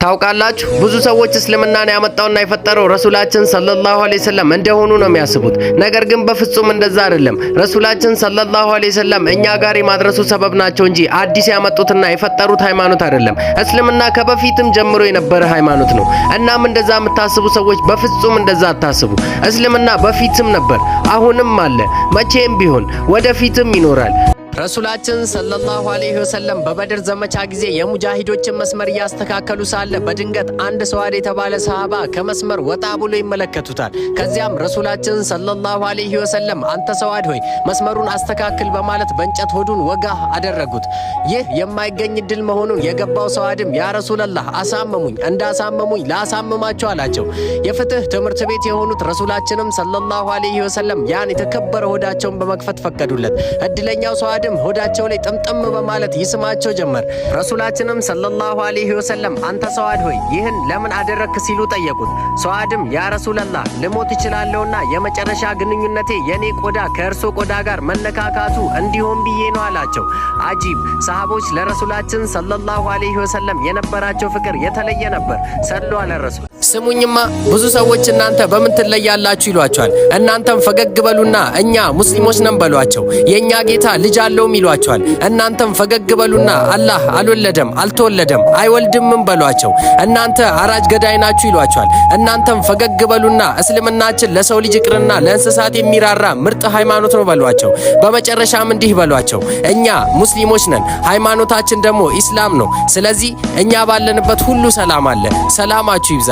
ታውቃላችሁ ብዙ ሰዎች እስልምናን ያመጣውና የፈጠረው ረሱላችን ሰለላሁ ዐለይሂ ወሰለም እንደሆኑ ነው የሚያስቡት። ነገር ግን በፍጹም እንደዛ አይደለም። ረሱላችን ሰለላሁ ዐለይሂ ወሰለም እኛ ጋር የማድረሱ ሰበብ ናቸው እንጂ አዲስ ያመጡትና የፈጠሩት ሃይማኖት አይደለም። እስልምና ከበፊትም ጀምሮ የነበረ ሃይማኖት ነው። እናም እንደዛ የምታስቡ ሰዎች በፍጹም እንደዛ አታስቡ። እስልምና በፊትም ነበር፣ አሁንም አለ፣ መቼም ቢሆን ወደፊትም ይኖራል። ረሱላችን ሰለላሁ ዐለይሂ ወሰለም በበድር ዘመቻ ጊዜ የሙጃሂዶችን መስመር ያስተካከሉ ሳለ በድንገት አንድ ሰዋድ የተባለ ሰሃባ ከመስመር ወጣ ብሎ ይመለከቱታል። ከዚያም ረሱላችን ሰለላሁ ዐለይሂ ወሰለም አንተ ሰዋድ ሆይ መስመሩን አስተካክል በማለት በእንጨት ሆዱን ወጋ አደረጉት። ይህ የማይገኝ ድል መሆኑን የገባው ሰዋድም ያ ረሱላህ አሳመሙኝ፣ እንዳሳመሙኝ ላሳምማቸው አላቸው። የፍትህ ትምህርት ቤት የሆኑት ረሱላችንም ሰለላሁ ዐለይሂ ወሰለም ያን የተከበረ ሆዳቸውን በመክፈት ፈቀዱለት። እድለኛው ሰዋድ ሆዳቸው ላይ ጥምጥም በማለት ይስማቸው ጀመር። ረሱላችንም ሰለላሁ ዐለይሂ ወሰለም አንተ ሰዋድ ሆይ ይህን ለምን አደረክ ሲሉ ጠየቁት። ሰዋድም ያ ረሱላህ ልሞት እችላለሁና የመጨረሻ ግንኙነቴ የኔ ቆዳ ከእርሶ ቆዳ ጋር መነካካቱ እንዲሆን ብዬ ነው አላቸው። አጂብ! ሰሃቦች ለረሱላችን ሰለላሁ ዐለይሂ ወሰለም የነበራቸው ፍቅር የተለየ ነበር። ሰሉ አለ ረሱል። ስሙኝማ ብዙ ሰዎች እናንተ በምን ትለያላችሁ ይሏቸዋል። እናንተም ፈገግ በሉና እኛ ሙስሊሞች ነን በሏቸው። የኛ ጌታ ልጅ አለውም ይሏቸዋል። እናንተም ፈገግ በሉና አላህ አልወለደም አልተወለደም አይወልድምም በሏቸው። እናንተ አራጅ ገዳይ ናችሁ ይሏቸዋል። እናንተም ፈገግ በሉና እስልምናችን ለሰው ልጅ ይቅርና ለእንስሳት የሚራራ ምርጥ ሃይማኖት ነው በሏቸው። በመጨረሻም እንዲህ በሏቸው፣ እኛ ሙስሊሞች ነን፣ ሃይማኖታችን ደግሞ ኢስላም ነው። ስለዚህ እኛ ባለንበት ሁሉ ሰላም አለ። ሰላማችሁ ይብዛ።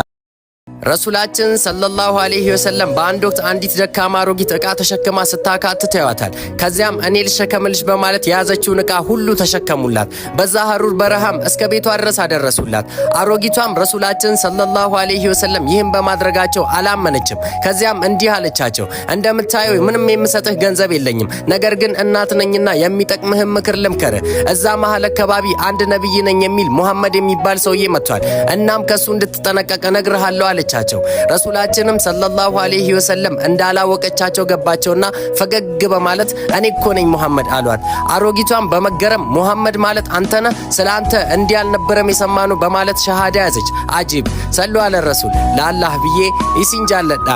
ረሱላችን ሰለላሁ ዐለይሂ ወሰለም በአንድ ወቅት አንዲት ደካማ አሮጊት ዕቃ ተሸክማ ስታካትት ያዩታል። ከዚያም እኔ ልሸከምልሽ በማለት የያዘችውን ዕቃ ሁሉ ተሸከሙላት። በዛ ሐሩር በረሃም እስከ ቤቷ ድረስ አደረሱላት። አሮጊቷም ረሱላችን ሰለላሁ ዐለይሂ ወሰለም ይህን በማድረጋቸው አላመነችም። ከዚያም እንዲህ አለቻቸው፣ እንደምታየው ምንም የምሰጥህ ገንዘብ የለኝም፣ ነገር ግን እናት ነኝና የሚጠቅምህን ምክር ልምከርህ። እዛ መሃል አካባቢ አንድ ነብይ ነኝ የሚል ሙሐመድ የሚባል ሰውዬ መጥቷል። እናም ከሱ እንድትጠነቀቅ እነግርሃለሁ አለቻቸው። ረሱላችንም ሰለላሁ ዐለይሂ ወሰለም እንዳላወቀቻቸው ገባቸውና ፈገግ በማለት እኔ እኮ ነኝ ሙሐመድ አሏት። አሮጊቷም በመገረም ሙሐመድ ማለት አንተ ነህ? ስላንተ እንዲህ አልነበረም የሰማነው በማለት ሸሃዳ ያዘች። አጂብ! ሰሉ አለ ረሱል። ለአላህ ብዬ ይስንጃለዳ